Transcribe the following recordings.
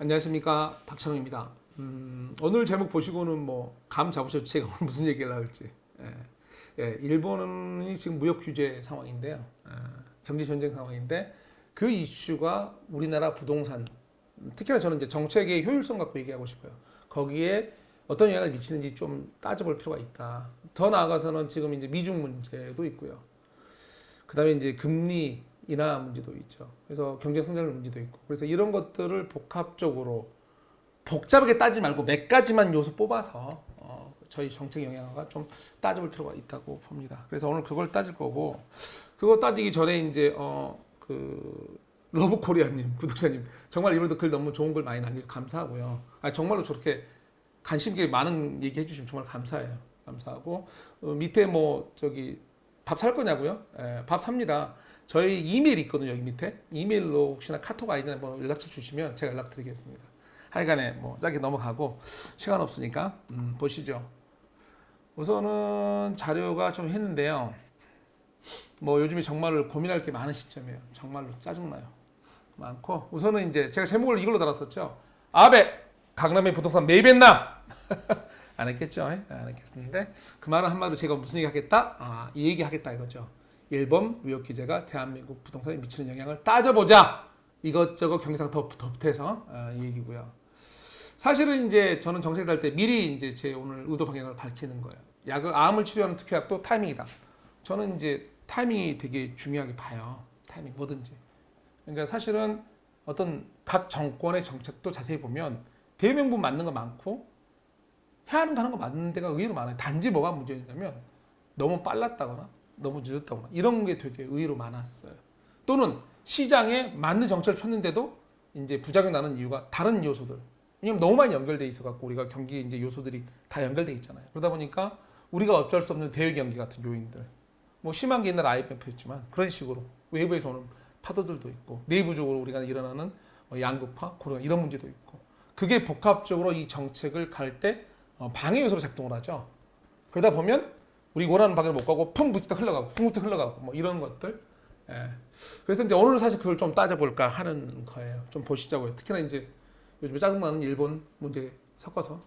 안녕하십니까, 박찬호입니다. 오늘 제목 보시고는 뭐 감 잡으셨죠? 제가 오늘 무슨 얘기를 할지. 예, 일본이 지금 무역 규제 상황인데요. 경제 전쟁 상황인데 그 이슈가 우리나라 부동산, 특히나 저는 이제 정책의 효율성 갖고 얘기하고 싶어요. 거기에 어떤 영향을 미치는지 좀 따져볼 필요가 있다. 더 나아가서는 지금 이제 미중 문제도 있고요. 그다음에 이제 금리 인하 문제도 있죠. 그래서 경제 성장 문제도 있고. 그래서 이런 것들을 복합적으로 복잡하게 따지지 말고 몇 가지만 요소 뽑아서 저희 정책 영향과 좀 따져볼 필요가 있다고 봅니다. 그래서 오늘 그걸 따질 거고, 그거 따지기 전에 이제 그 러브코리아님 구독자님 정말 이번에도 글 너무 좋은 글 많이 남겨 감사하고요. 정말로 저렇게 관심 있게 많은 얘기 해주시면 정말 감사해요. 감사하고 밑에 뭐 저기 밥 살 거냐고요? 밥 삽니다. 저희 이메일 있거든요. 여기 밑에 이메일로 혹시나 카톡 아이디나 뭐 연락처 주시면 제가 연락드리겠습니다. 하여간에 뭐 짧게 넘어가고 시간 없으니까 보시죠. 우선은 자료가 좀 했는데요. 뭐 요즘에 정말 고민할 게 많은 시점이에요. 정말로 짜증나요. 많고 우선은 이제 제가 제목을 이걸로 달았었죠. 아베 강남의 부동산 매입했나? 안 했겠죠. 안 했겠는데 그 말은 한마디로 제가 무슨 얘기 하겠다? 이 얘기 하겠다 이거죠. 일본 무역 규제가 대한민국 부동산에 미치는 영향을 따져보자. 이것저것 경상 덧붙여서 이 얘기고요. 사실은 이제 저는 정책을 할 때 미리 이제 제 오늘 의도 방향을 밝히는 거예요. 암을 치료하는 특효약도 타이밍이다. 저는 이제 타이밍이 되게 중요하게 봐요. 타이밍 뭐든지. 그러니까 사실은 어떤 각 정권의 정책도 자세히 보면 대명분 맞는 거 많고 해야 하는 거 맞는 데가 의외로 많아요. 단지 뭐가 문제냐면 너무 빨랐다거나 너무 늦었다거나 이런 게 되게 의외로 많았어요. 또는 시장에 맞는 정책을 폈는데도 이제 부작용 나는 이유가 다른 요소들. 왜냐면 너무 많이 연결돼 있어 갖고 우리가 경기 이제 요소들이 다 연결돼 있잖아요. 그러다 보니까 우리가 어쩔 수 없는 대외 경기 같은 요인들. 뭐 심한 게 옛날 IMF였지만 그런 식으로 외부에서 오는 파도들도 있고 내부적으로 우리가 일어나는 양극화, 코로나 이런 문제도 있고 그게 복합적으로 이 정책을 갈 때 방해 요소로 작동을 하죠. 그러다 보면 우리 원하는 방향을 못 가고 펑 붙이다 흘러가고 펑 붙이다 흘러가고 뭐 이런 것들. 그래서 이제 오늘 사실 그걸 좀 따져볼까 하는 거예요. 좀 보시자고요. 특히나 이제 요즘에 짜증나는 일본 문제 섞어서.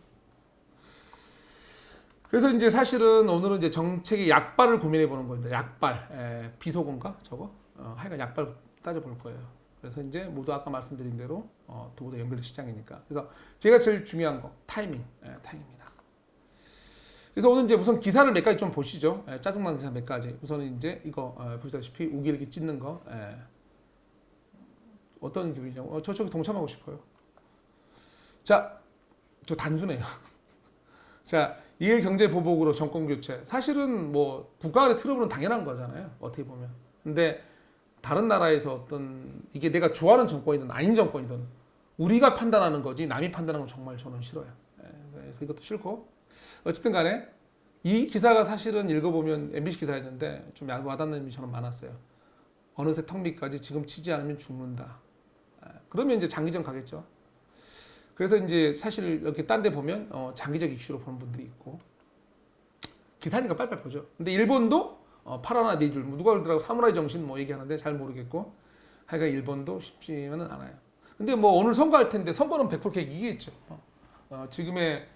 그래서 이제 사실은 오늘은 이제 정책의 약발을 고민해 보는 건데 약발, 비속어인가 저거? 하여간 약발 따져볼 거예요. 그래서 이제 모두 아까 말씀드린 대로 두고 다 연결된 시장이니까. 그래서 제가 제일 중요한 거 타이밍, 타이밍입니다. 그래서 오늘 이제 우선 기사를 몇 가지 좀 보시죠. 짜증나는 기사 몇 가지. 우선은 이제 이거 보시다시피 우길기 찢는 거. 어떤 기분이냐고. 저쪽에 동참하고 싶어요. 자, 저 단순해요. 자, 이일 경제 보복으로 정권 교체. 사실은 뭐 국가 간의 트러블은 당연한 거잖아요. 어떻게 보면. 근데 다른 나라에서 어떤 이게 내가 좋아하는 정권이든 아닌 정권이든 우리가 판단하는 거지 남이 판단하는 건 정말 저는 싫어요. 그래서 이것도 싫고 어쨌든 간에 이 기사가 사실은 읽어보면 MBC 기사였는데 좀 와닿는 점이 저는 많았어요. 어느새 턱 밑까지 지금 치지 않으면 죽는다. 그러면 이제 장기전 가겠죠. 그래서 이제 사실 이렇게 딴 데 보면 장기적 이슈로 보는 분들이 있고 기사니까 빨리빨리 보죠. 근데 일본도 팔 하나 네 줄, 누가 그러더라고 사무라이 정신 뭐 얘기하는데 잘 모르겠고 하여간 일본도 쉽지만은 않아요. 근데 뭐 오늘 선거할 텐데 선거는 100% 이기겠죠. 지금의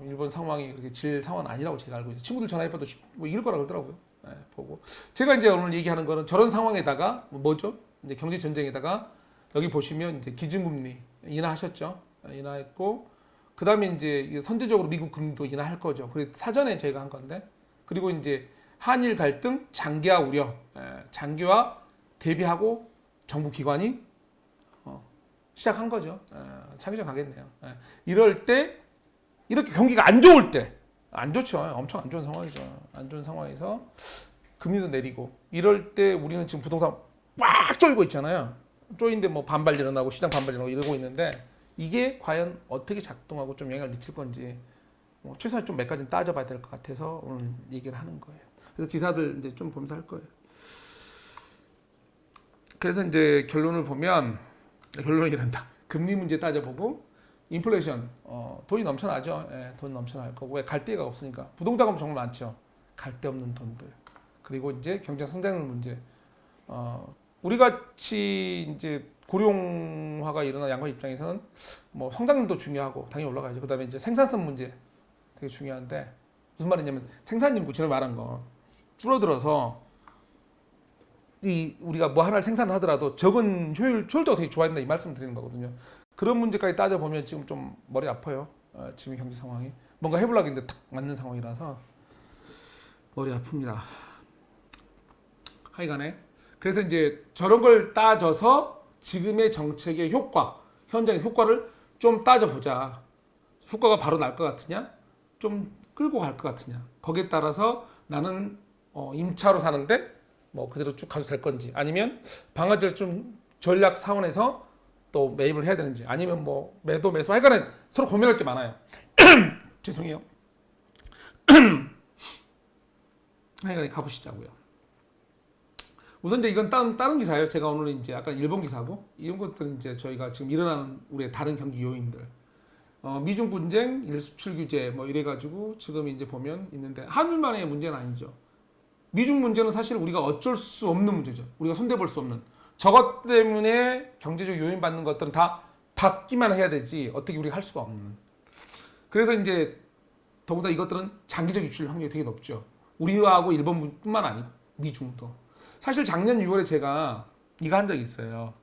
일본 상황이 그렇게 질 상황은 아니라고 제가 알고 있어요. 친구들 전화해봐도 뭐 이길 거라 그러더라고요. 보고 제가 이제 오늘 얘기하는 거는 저런 상황에다가 뭐죠? 이제 경제 전쟁에다가 여기 보시면 이제 기준금리 인하하셨죠. 인하했고 그 다음에 이제 선제적으로 미국 금리도 인하할 거죠. 그래서 사전에 저희가 한 건데 그리고 이제 한일 갈등 장기화 우려, 장기화 대비하고 정부 기관이 시작한 거죠. 차기전 가겠네요. 이럴 때 이렇게 경기가 안 좋을 때 안 좋죠. 엄청 안 좋은 상황이죠. 안 좋은 상황에서 금리도 내리고 이럴 때 우리는 지금 부동산 꽉 쫄고 있잖아요. 쪼인데 뭐 반발 일어나고 시장 반발 일어나고 이러고 있는데 이게 과연 어떻게 작동하고 좀 영향을 미칠 건지 최소한 좀 몇 가지는 따져봐야 될 것 같아서 오늘 얘기를 하는 거예요. 그래서 기사들 이제 좀 보면서 할 거예요. 그래서 이제 결론을 보면 결론이란다. 금리 문제 따져보고 인플레이션 돈이 넘쳐나죠. 돈 넘쳐날 거고 왜 갈 데가 없으니까 부동자금 정말 많죠. 갈 데 없는 돈들. 그리고 이제 경제 성장 문제 우리 같이 이제 고령화가 일어난 양반 입장에서는 뭐 성장률도 중요하고 당연히 올라가야죠. 그다음에 이제 생산성 문제 되게 중요한데 무슨 말이냐면 생산 인구 전에 말한 거 줄어들어서 이 우리가 뭐 하나를 생산을 하더라도 적은 효율적으로 되게 좋아진다 이 말씀 드리는 거거든요. 그런 문제까지 따져보면 지금 좀 머리 아파요. 지금 경제 상황이 뭔가 해보려고 했는데 딱 맞는 상황이라서 머리 아픕니다. 하여간에 그래서 이제 저런 걸 따져서 지금의 정책의 효과, 현장의 효과를 좀 따져보자. 효과가 바로 날 것 같으냐? 좀 끌고 갈 것 같으냐? 거기에 따라서 나는 임차로 사는데 뭐 그대로 쭉 가도 될 건지 아니면 방아지를 좀 전략 사원에서 또 매입을 해야 되는지 아니면 뭐 매도 매수 하여간에 서로 고민할 게 많아요. 죄송해요. 하여간에 가보시자고요. 우선 이제 이건 다른 기사예요. 제가 오늘 이제 약간 일본 기사고 이런 것들은 이제 저희가 지금 일어나는 우리의 다른 경기 요인들, 미중 분쟁, 일수출 규제 뭐 이래가지고 지금 이제 보면 있는데 한일만의 문제는 아니죠. 미중 문제는 사실 우리가 어쩔 수 없는 문제죠. 우리가 손대볼 수 없는. 저것 때문에 경제적 요인 받는 것들은 다 받기만 해야 되지 어떻게 우리가 할 수가 없는. 그래서 이제 더구나 이것들은 장기적 이슈일 확률이 되게 높죠. 우리하고 일본뿐만 아니고 미중도. 사실 작년 6월에 제가 이거 한 적이 있어요.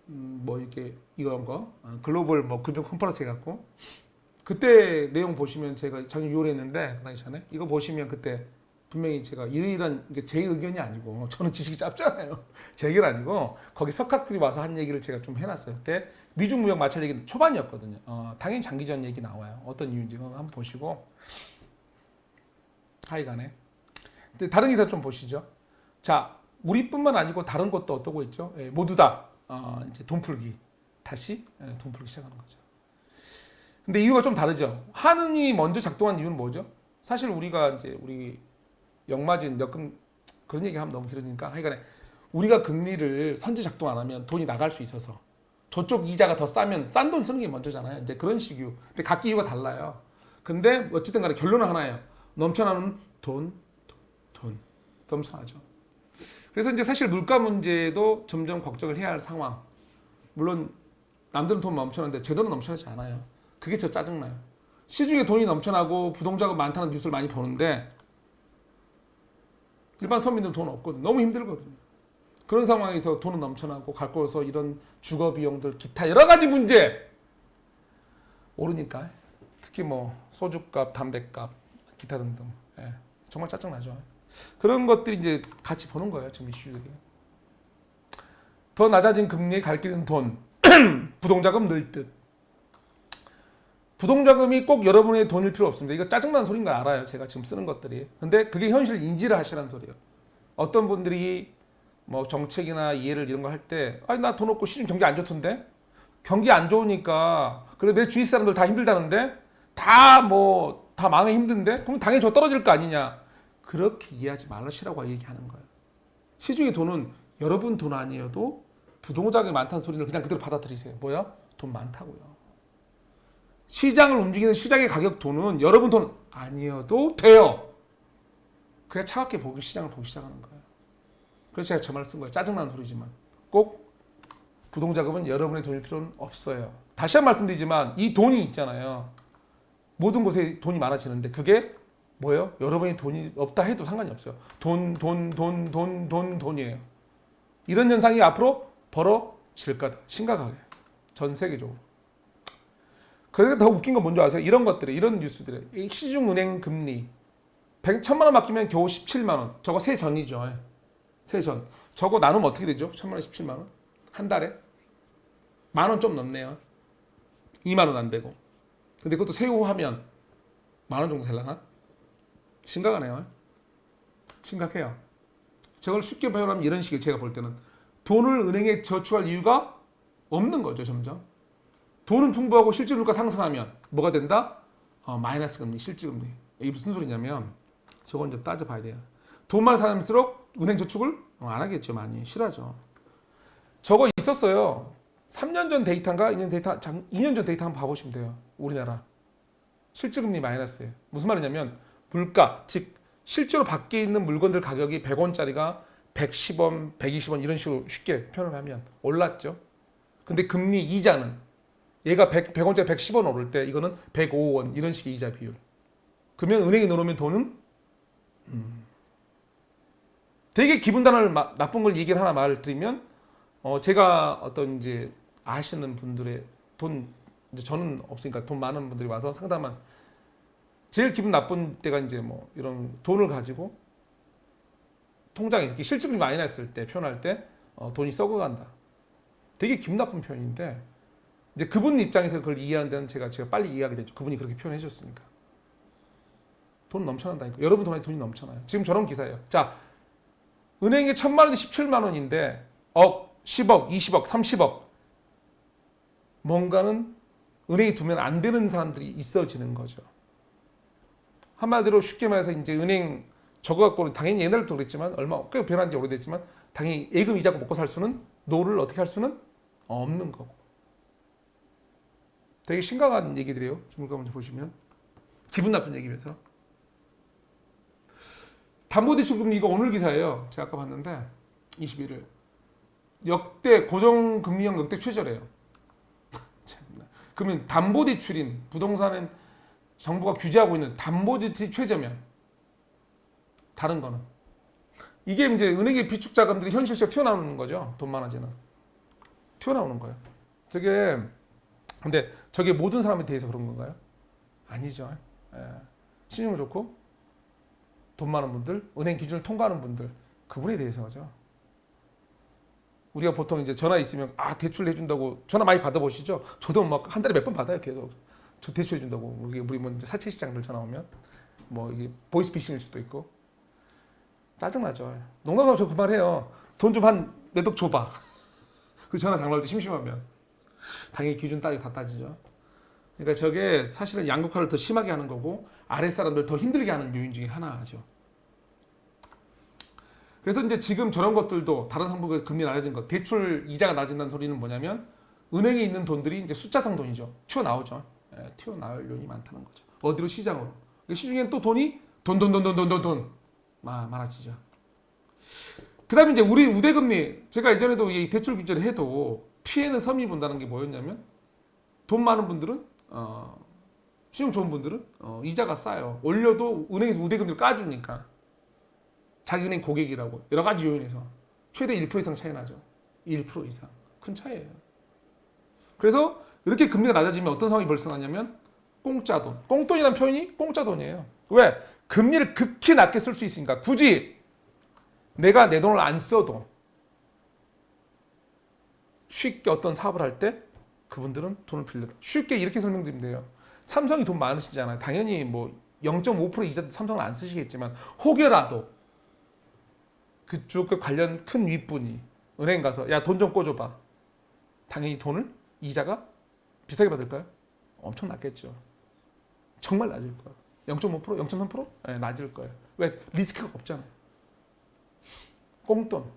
뭐 이렇게 이런 거 글로벌 뭐 금융 컨퍼런스 해갖고 그때 내용 보시면 제가 작년 6월에 했는데 그 당시 전에 이거 보시면 그때 분명히 제가 이런 제 의견이 아니고 저는 지식이 짧잖아요. 제 의견 아니고 거기 석학들이 와서 한 얘기를 제가 좀 해놨어요. 그때 미중 무역 마찰 얘기 초반이었거든요. 당연히 장기전 얘기 나와요. 어떤 이유인지 한번 보시고 하여간에 다른 기사 좀 보시죠. 자. 우리뿐만 아니고 다른 곳도 어떠고 있죠. 예, 모두 다 이제 돈 풀기 다시 돈 풀기 시작하는 거죠. 근데 이유가 좀 다르죠. 한은이 먼저 작동한 이유는 뭐죠? 사실 우리가 이제 우리 역마진 역금 그런 얘기하면 너무 길어지니까 하여간에 우리가 금리를 선제 작동 안 하면 돈이 나갈 수 있어서 저쪽 이자가 더 싸면 싼 돈 쓰는 게 먼저잖아요. 이제 그런 식이요. 근데 각기 이유가 달라요. 근데 어쨌든 간에 결론은 하나예요. 넘쳐나는 돈 넘쳐나죠. 그래서 이제 사실 물가 문제도 점점 걱정을 해야 할 상황. 물론 남들은 돈 넘쳐나는데 제대로 넘쳐나지 않아요. 그게 저 짜증나요. 시중에 돈이 넘쳐나고 부동자가 많다는 뉴스를 많이 보는데 일반 서민들은 돈 없거든. 너무 힘들거든요. 그런 상황에서 돈은 넘쳐나고 갖고 와서 이런 주거 비용들 기타 여러 가지 문제 오르니까 특히 뭐 소주값, 담배값, 기타 등등 정말 짜증나죠. 그런 것들이 이제 같이 보는 거예요. 지금 이슈들이. 더 낮아진 금리에 갈 길은 돈. 부동자금 늘 듯. 부동자금이 꼭 여러분의 돈일 필요 없습니다. 이거 짜증나는 소리인 거 알아요. 제가 지금 쓰는 것들이. 근데 그게 현실 인지를 하시라는 소리예요. 어떤 분들이 뭐 정책이나 이해를 이런 거 할 때 아니 나 돈 없고 시중 경기 안 좋던데? 경기 안 좋으니까 그래 내 주위 사람들 다 힘들다는데? 다 망해 힘든데? 그럼 당연히 저 떨어질 거 아니냐? 그렇게 이해하지 말으시라고 얘기하는 거예요. 시중의 돈은 여러분 돈 아니어도 부동자금이 많다는 소리를 그냥 그대로 받아들이세요. 뭐야? 돈 많다고요. 시장을 움직이는 시장의 가격 돈은 여러분 돈 아니어도 돼요. 그래야 차갑게 시장을 보기 시작하는 거예요. 그래서 제가 저 말 쓴 거예요. 짜증나는 소리지만 꼭 부동자금은 여러분의 돈일 필요는 없어요. 다시 한 번 말씀드리지만 이 돈이 있잖아요. 모든 곳에 돈이 많아지는데 그게 뭐예요? 여러분이 돈이 없다 해도 상관이 없어요. 돈이에요. 이런 현상이 앞으로 벌어질 거다. 심각하게. 전 세계적으로. 그러니까 더 웃긴 건 뭔지 아세요? 이런 것들이, 이런 뉴스들이. 시중은행 금리. 1,000만 원 맡기면 겨우 17만 원. 저거 세전이죠. 세전. 저거 나누면 어떻게 되죠? 1,000만 원, 17만 원? 한 달에? 만 원 좀 넘네요. 2만 원 안 되고. 근데 그것도 세후하면 만 원 정도 되려나? 심각하네요. 심각해요. 저걸 쉽게 표현하면 이런 식이에요. 제가 볼 때는 돈을 은행에 저축할 이유가 없는 거죠. 점점 돈은 풍부하고 실질 물가 상승하면 뭐가 된다? 마이너스 금리, 실질 금리. 이게 무슨 소리냐면 저건 좀 따져봐야 돼요. 돈 많은 사람일수록 은행 저축을 안 하겠죠. 많이 싫어하죠. 저거 있었어요. 3년 전 데이터인가? 2년 전 데이터 한번 봐보시면 돼요. 우리나라 실질 금리 마이너스예요. 무슨 말이냐면 물가, 즉 실제로 밖에 있는 물건들 가격이 100원짜리가 110원, 120원 이런 식으로 쉽게 표현을 하면 올랐죠. 근데 금리 이자는 얘가 100원짜리 110원 오를 때 이거는 105원 이런 식의 이자 비율. 그러면 은행에 넣어놓으면 돈은 되게 기분 나쁜 걸 얘기를 하나 말을 드리면 제가 어떤 이제 아시는 분들의 돈 이제 저는 없으니까 돈 많은 분들이 와서 상담한 제일 기분 나쁜 때가 이제 뭐 이런 돈을 가지고 통장에 이렇게 실직률이 많이 났을 때 표현할 때 돈이 썩어간다. 되게 기분 나쁜 표현인데 이제 그분 입장에서 그걸 이해하는 데는 제가 빨리 이해하게 됐죠. 그분이 그렇게 표현해 주셨으니까. 돈 넘쳐난다니까. 여러분 돈이 넘쳐나요. 지금 저런 기사예요. 자, 은행에 1,000만 원이 17만 원인데 억, 10억, 20억, 30억 뭔가는 은행에 두면 안 되는 사람들이 있어지는 거죠. 한마디로 쉽게 말해서 이제 은행 저거 갖고는 당연히 옛날부터 그랬지만 얼마 꽤 변한 지 오래됐지만 당연히 예금 이자고 먹고 살 수는 노를 어떻게 할 수는 없는 거고. 되게 심각한 얘기들이에요. 지금 먼저 보시면 기분 나쁜 얘기면서 담보대출금리 이거 오늘 기사예요. 제가 아까 봤는데 21일 역대 고정금리형 역대 최저래요. 그러면 담보대출인 부동산은 정부가 규제하고 있는 담보대출이 최저면 다른 거는 이게 이제 은행의 비축 자금들이 현실적으로 튀어나오는 거죠. 돈 많아지는 튀어나오는 거예요. 되게 근데 저게 모든 사람에 대해서 그런 건가요? 아니죠. 예. 신용이 좋고 돈 많은 분들, 은행 기준을 통과하는 분들 그분에 대해서죠. 우리가 보통 이제 전화 있으면 대출 해준다고 전화 많이 받아보시죠. 저도 막 한 달에 몇 번 받아요. 계속 저 대출 해준다고 우리 뭐 이제 사채 시장들 전화 오면 뭐 이게 보이스피싱일 수도 있고 짜증나죠. 농담하고 저 그 말해요. 돈 좀 한 몇 억 줘봐. 그 전화 장난할 때 심심하면 당연히 기준 따지고 다 따지죠. 그러니까 저게 사실은 양극화를 더 심하게 하는 거고 아랫사람들 더 힘들게 하는 요인 중에 하나죠. 그래서 이제 지금 저런 것들도 다른 상품에서 금리 낮아진 것, 대출 이자가 낮아진다는 소리는 뭐냐면 은행에 있는 돈들이 이제 숫자상 돈이죠. 튀어나오죠. 튀어나올 요인이 많다는 거죠. 어디로? 시장으로. 시중에는 또 돈이 돈 많아지죠. 그 다음에 이제 우리 우대금리, 제가 예전에도 이 대출 규제를 해도 피해는 섬이 본다는 게 뭐였냐면 돈 많은 분들은 신용 좋은 분들은 이자가 싸요. 올려도 은행에서 우대금리를 까주니까 자기 은행 고객이라고 여러 가지 요인에서 최대 1% 이상 차이 나죠. 1% 이상 큰 차이예요. 그래서 이렇게 금리가 낮아지면 어떤 상황이 발생하냐면 공짜 돈, 꽁돈이라는 표현이 공짜 돈이에요. 왜? 금리를 극히 낮게 쓸 수 있으니까. 굳이 내가 내 돈을 안 써도 쉽게 어떤 사업을 할 때 그분들은 돈을 빌려다. 쉽게 이렇게 설명드리면 돼요. 삼성이 돈 많으시잖아요. 당연히 뭐 0.5% 이자도 삼성은 안 쓰시겠지만 혹여라도 그쪽과 관련 큰 윗분이 은행 가서 야 돈 좀 꿔줘봐. 당연히 돈을 이자가 비싸게 받을까요? 엄청 낮겠죠. 정말 낮을 거예요. 0.5%? 0.3%? 네, 낮을 거예요. 왜? 리스크가 없잖아요. 꽁돈.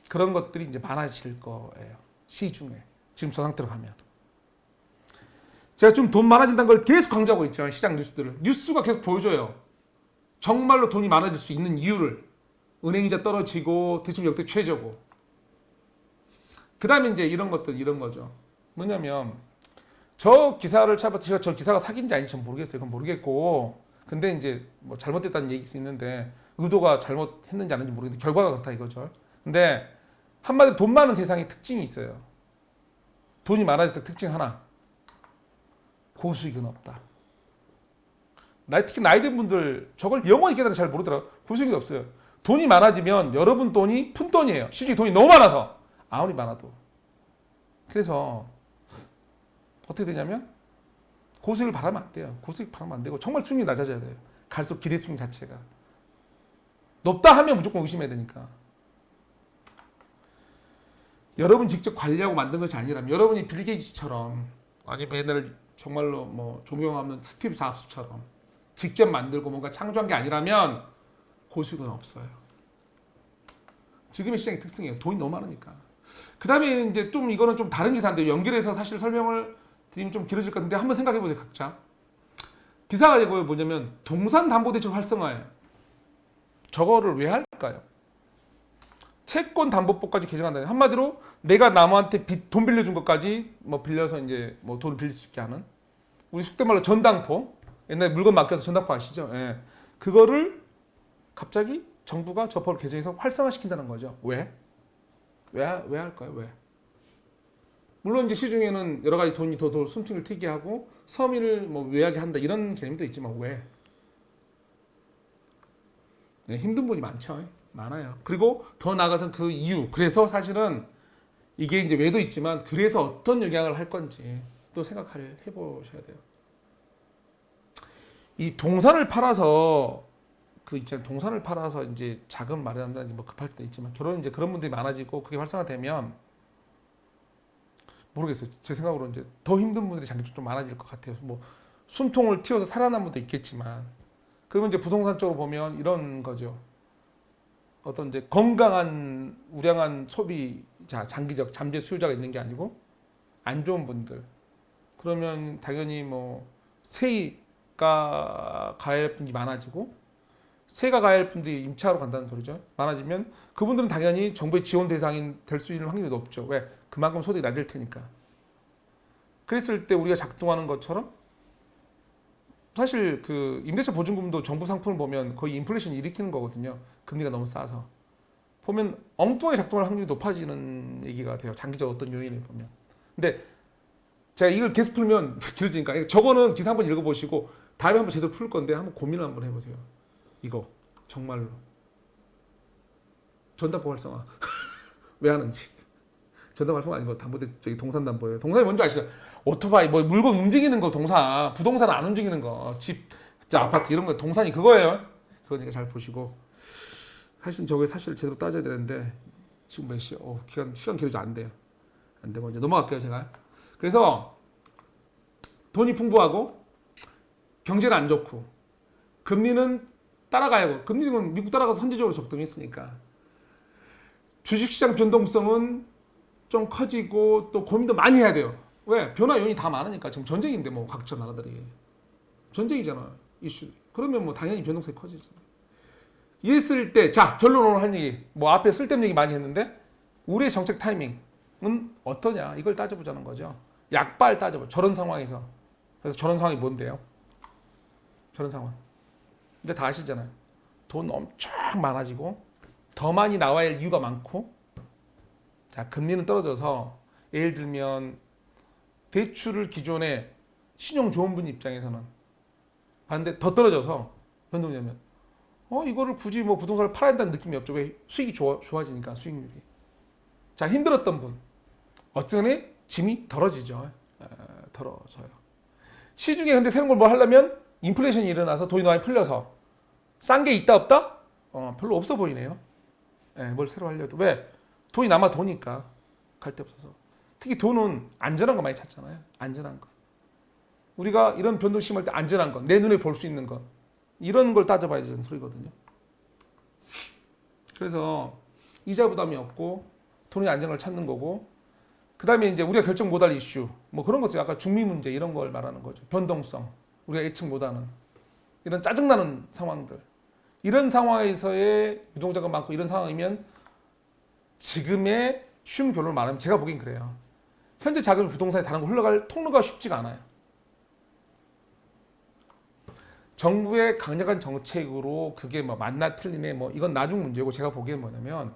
그런 것들이 이제 많아질 거예요. 시중에. 지금 저 상태로 가면. 제가 좀 돈 많아진다는 걸 계속 강조하고 있죠. 시장 뉴스들을. 뉴스가 계속 보여줘요. 정말로 돈이 많아질 수 있는 이유를. 은행이자 떨어지고 대출 역대 최저고. 그 다음에 이제 이런 것들, 이런 거죠. 뭐냐면 저 기사를 제가 저 기사가 사기인지 아닌지 전 모르겠어요. 그건 모르겠고. 근데 이제 뭐 잘못됐다는 얘기가 있는데 의도가 잘못했는지 안 했는지 모르겠는데 결과가 그렇다 이거죠. 근데 한마디로 돈 많은 세상에 특징이 있어요. 돈이 많아질 때 특징 하나. 고수익은 없다. 특히 나이 든 분들 저걸 영원히 깨달아 잘 모르더라고요. 고수익이 없어요. 돈이 많아지면 여러분 돈이 푼돈이에요. 시중에 돈이 너무 많아서. 아무리 많아도. 그래서 어떻게 되냐면 고수익을 바라면 안 돼요. 고수익 바라면 안 되고 정말 수익이 낮아져야 돼요. 갈수록 기대 수익 자체가. 높다 하면 무조건 의심해야 되니까. 여러분 직접 관리하고 만든 것이 아니라면 여러분이 빌 게이츠처럼 아니면 옛날 정말로 뭐 존경하는 스티브 잡스처럼 직접 만들고 뭔가 창조한 게 아니라면 고수익은 없어요. 지금의 시장의 특징이에요. 돈이 너무 많으니까. 그 다음에 이제 좀 이거는 좀 다른 기사인데 연결해서 사실 설명을 드리면 좀 길어질 것 같은데 한번 생각해 보세요, 각자. 기사가 이거 뭐냐면 동산담보대출 활성화예요. 저거를 왜 할까요? 채권 담보법까지 개정한다. 한마디로 내가 남한테 돈 빌려준 것까지 뭐 빌려서 이제 뭐 돈을 빌릴 수 있게 하는 우리 속된 말로 전당포. 옛날에 물건 맡겨서 전당포 아시죠? 예. 그거를 갑자기 정부가 저 법을 개정해서 활성화시킨다는 거죠. 왜? 왜 할까요? 왜? 물론 이제 시중에는 여러 가지 돈이 더 숨통을 튀게 하고 서민을 뭐 외하게 한다 이런 개념도 있지만 왜? 네, 힘든 분이 많죠. 많아요. 그리고 더 나아가서 그 이유. 그래서 사실은 이게 이제 왜도 있지만 그래서 어떤 영향을 할 건지 또 해보셔야 돼요. 이 동산을 팔아서 동산을 팔아서 이제 자금 마련한다든지 뭐 급할 때도 있지만 결혼 이제 그런 분들이 많아지고 그게 활성화되면 모르겠어요. 제 생각으로 이제 더 힘든 분들이 장기 좀 많아질 것 같아요. 뭐 숨통을 틔워서 살아남은 분도 있겠지만 그러면 이제 부동산 쪽으로 보면 이런 거죠. 어떤 이제 건강한 우량한 소비자, 장기적 잠재 수요자가 있는 게 아니고 안 좋은 분들. 그러면 당연히 뭐 세가 가야 할 분이 많아지고 세가 가야 할 분들이 임차로 간다는 소리죠. 많아지면 그분들은 당연히 정부의 지원 대상인 될 수 있는 확률이 높죠. 왜? 그만큼 소득이 낮을 테니까. 그랬을 때 우리가 작동하는 것처럼 사실 그 임대차 보증금도 정부 상품을 보면 거의 인플레이션 일으키는 거거든요. 금리가 너무 싸서. 보면 엉뚱하게 작동할 확률이 높아지는 얘기가 돼요. 장기적 어떤 요인을 보면. 근데 제가 이걸 계속 풀면 길어지니까 저거는 기사 한번 읽어보시고 다음에 한번 제대로 풀 건데 한번 고민을 한번 해보세요. 이거 정말로 전담보 활성화 왜 하는지. 전담 활성화 아니고 담보대 동산담보예요. 동산이 뭔지 아시죠? 오토바이 뭐 물건 움직이는 거 동산, 부동산 안 움직이는 거, 집, 아파트 이런 거 동산이 그거예요. 그거니까 잘 보시고. 사실 제대로 따져야 되는데 지금 몇 시? 시간 길어지 안 돼요. 안 되고 이제 넘어갈게요 제가. 그래서 돈이 풍부하고 경제는 안 좋고 금리는 따라가야 금리는 미국 따라가서 선제적으로 적동했으니까 주식시장 변동성은 좀 커지고 또 고민도 많이 해야 돼요. 왜? 변화 요인이 다 많으니까. 지금 전쟁인데 뭐 각처 나라들이 전쟁이잖아 이슈. 그러면 뭐 당연히 변동성이 커지지. 이랬을 때 자 결론으로 할 얘기 뭐 앞에 쓸데없는 얘기 많이 했는데 우리의 정책 타이밍은 어떠냐 이걸 따져보자는 거죠. 약발 따져봐. 저런 상황에서. 그래서 저런 상황이 뭔데요? 저런 상황 이제 다 아시잖아요. 돈 엄청 많아지고 더 많이 나와야 할 이유가 많고 자 금리는 떨어져서 예를 들면 대출을 기존에 신용 좋은 분 입장에서는 봤는데 더 떨어져서 변동되면 이거를 굳이 뭐 부동산을 팔아야 한다는 느낌이 없죠. 왜? 수익이 좋아지니까 수익률이. 자 힘들었던 분 어떤 애 짐이 덜어지죠. 덜어져요. 시중에 근데 새로운 걸 뭐 하려면 인플레이션이 일어나서 돈이 많이 풀려서 싼 게 있다 없다? 별로 없어 보이네요. 뭘 새로 하려도 왜? 돈이 남아 도니까 갈 데 없어서. 특히 돈은 안전한 거 많이 찾잖아요. 안전한 거. 우리가 이런 변동 심할 때 안전한 거, 내 눈에 볼 수 있는 거 이런 걸 따져봐야 되는 소리거든요. 그래서 이자 부담이 없고 돈의 안전을 찾는 거고 그 다음에 이제 우리가 결정 못할 이슈 뭐 그런 것들 아까 중미 문제 이런 걸 말하는 거죠. 변동성 우리가 예측 못하는 이런 짜증나는 상황들 이런 상황에서의 유동자가 많고 이런 상황이면 지금의 쉬운 결론을 말하면 제가 보기엔 그래요. 현재 자금이 부동산에 다른 거 흘러갈 통로가 쉽지가 않아요. 정부의 강력한 정책으로 그게 뭐 맞나 틀리네 뭐 이건 나중 문제고 제가 보기엔 뭐냐면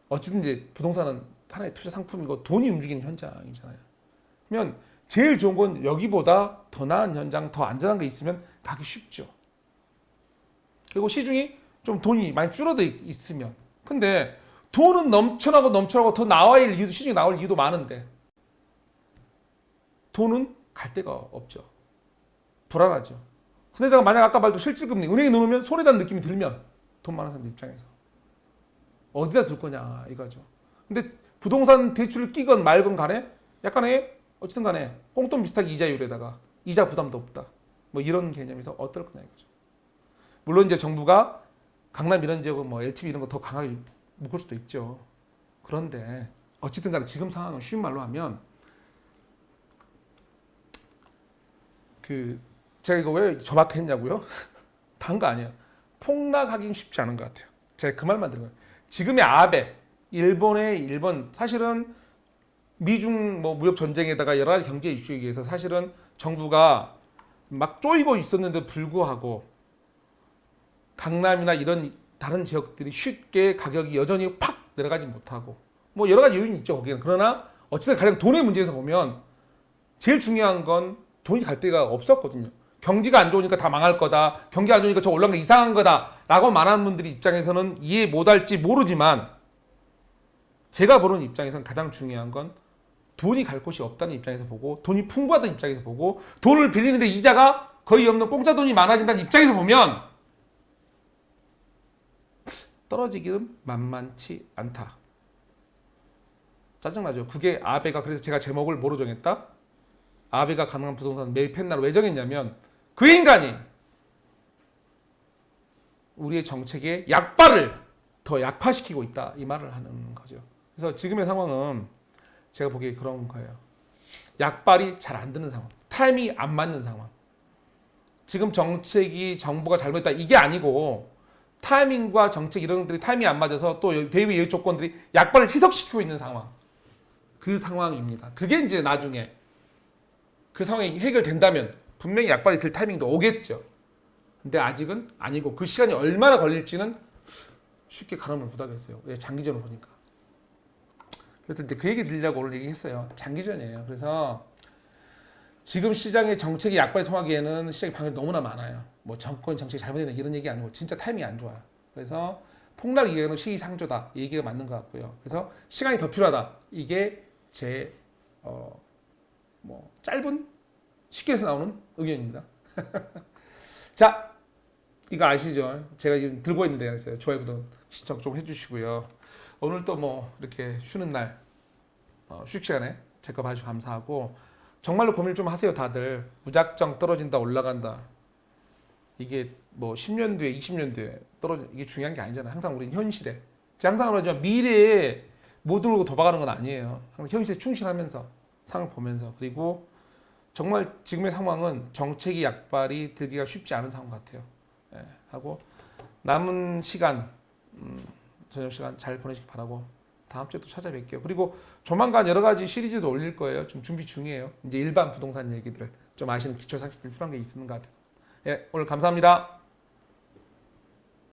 어쨌든 이제 부동산은 하나의 투자 상품이고 돈이 움직이는 현장이잖아요. 그러면 제일 좋은 건 여기보다 더 나은 현장, 더 안전한 게 있으면 가기 쉽죠. 그리고 시중이 좀 돈이 많이 줄어들 있으면 근데 돈은 넘쳐나고 더 나와야 할 이유도 시중에 나올 이유도 많은데 돈은 갈 데가 없죠. 불안하죠. 근데다가 만약 아까 말도 실질금리 은행에 넣으면 손에 단 느낌이 들면 돈 많은 사람 입장에서 어디다 둘 거냐 이거죠. 근데 부동산 대출을 끼건 말건 간에 약간의 어쨌든 간에 꽁돈 비슷하게 이자율에다가 이자 부담도 없다. 뭐 이런 개념에서 어떨 거냐 이거죠. 물론 이제 정부가 강남 이런 지역은 뭐 LTV 이런 거 더 강하게 묶을 수도 있죠. 그런데 어쨌든 간에 지금 상황은 쉬운 말로 하면 제가 이거 왜 저밖에 했냐고요? 다른 거 아니에요. 폭락하기는 쉽지 않은 것 같아요. 제가 그 말만 드는 거예요. 지금의 아베, 일본 사실은 미중 뭐 무역 전쟁에다가 여러 가지 경제 이슈에 의해서 사실은 정부가 막 쪼이고 있었는데 불구하고 강남이나 이런 다른 지역들이 쉽게 가격이 여전히 팍 내려가지 못하고 뭐 여러 가지 요인이 있죠 거기는. 그러나 어쨌든 가장 돈의 문제에서 보면 제일 중요한 건 돈이 갈 데가 없었거든요. 경기가 안 좋으니까 다 망할 거다. 경기가 안 좋으니까 저 올라간 게 이상한 거다라고 말하는 분들이 입장에서는 이해 못할지 모르지만 제가 보는 입장에서는 가장 중요한 건 돈이 갈 곳이 없다는 입장에서 보고 돈이 풍부하다는 입장에서 보고 돈을 빌리는데 이자가 거의 없는 공짜 돈이 많아진다는 입장에서 보면 떨어지기는 만만치 않다. 짜증나죠. 그게 아베가 그래서 제가 제목을 뭐로 정했다? 아베가 가능한 부동산 매입했나로 왜 정했냐면 그 인간이 우리의 정책의 약발을 더 약화시키고 있다 이 말을 하는 거죠. 그래서 지금의 상황은 제가 보기에 그런 거예요. 약발이 잘 안 되는 상황, 타임이 안 맞는 상황. 지금 정책이 정부가 잘못했다 이게 아니고 타이밍과 정책 이런 것들이 타이밍이 안 맞아서 또 대외 예외 조건들이 약발을 희석시키고 있는 상황. 그 상황입니다. 그게 이제 나중에 그 상황이 해결된다면 분명히 약발이 될 타이밍도 오겠죠. 근데 아직은 아니고 그 시간이 얼마나 걸릴지는 쉽게 가늠을 못하겠어요. 왜 장기전을 보니까. 그래서 이제 그 얘기 드리려고 오늘 얘기했어요. 장기전이에요. 그래서 지금 시장의 정책이 약발이 통하기에는 시장의 방법이 너무나 많아요. 뭐 정권 정책이 잘못됐다 이런 얘기 아니고 진짜 타이밍이 안 좋아요. 그래서 폭락 이후에는 시기상조다 이 얘기가 맞는 것 같고요. 그래서 시간이 더 필요하다. 이게 제 뭐 짧은 쉽게 해서 나오는 의견입니다. 자, 이거 아시죠? 제가 지금 들고 있는 데가 있어요. 좋아요, 구독, 신청 좀 해주시고요. 오늘 또 뭐 이렇게 쉬는 날 휴식 시간에 제 거 봐주셔서 감사하고 정말로 고민 좀 하세요, 다들. 무작정 떨어진다, 올라간다. 이게 뭐 10년 뒤에, 20년 뒤에 떨어진 이게 중요한 게 아니잖아요. 항상 우리는 현실에. 제가 항상 그러지만 미래에 모든 걸 도박하는 건 아니에요. 항상 현실에 충실하면서 상황 보면서 그리고 정말 지금의 상황은 정책이 약발이 들기가 쉽지 않은 상황 같아요. 예, 하고 남은 시간 저녁 시간 잘 보내시기 바라고 다음 주에 또 찾아뵐게요. 그리고 조만간 여러 가지 시리즈도 올릴 거예요. 좀 준비 중이에요. 이제 일반 부동산 얘기들 좀 아시는 기초 상식들 필요한 게 있는 것 같아요. 예, 오늘 감사합니다.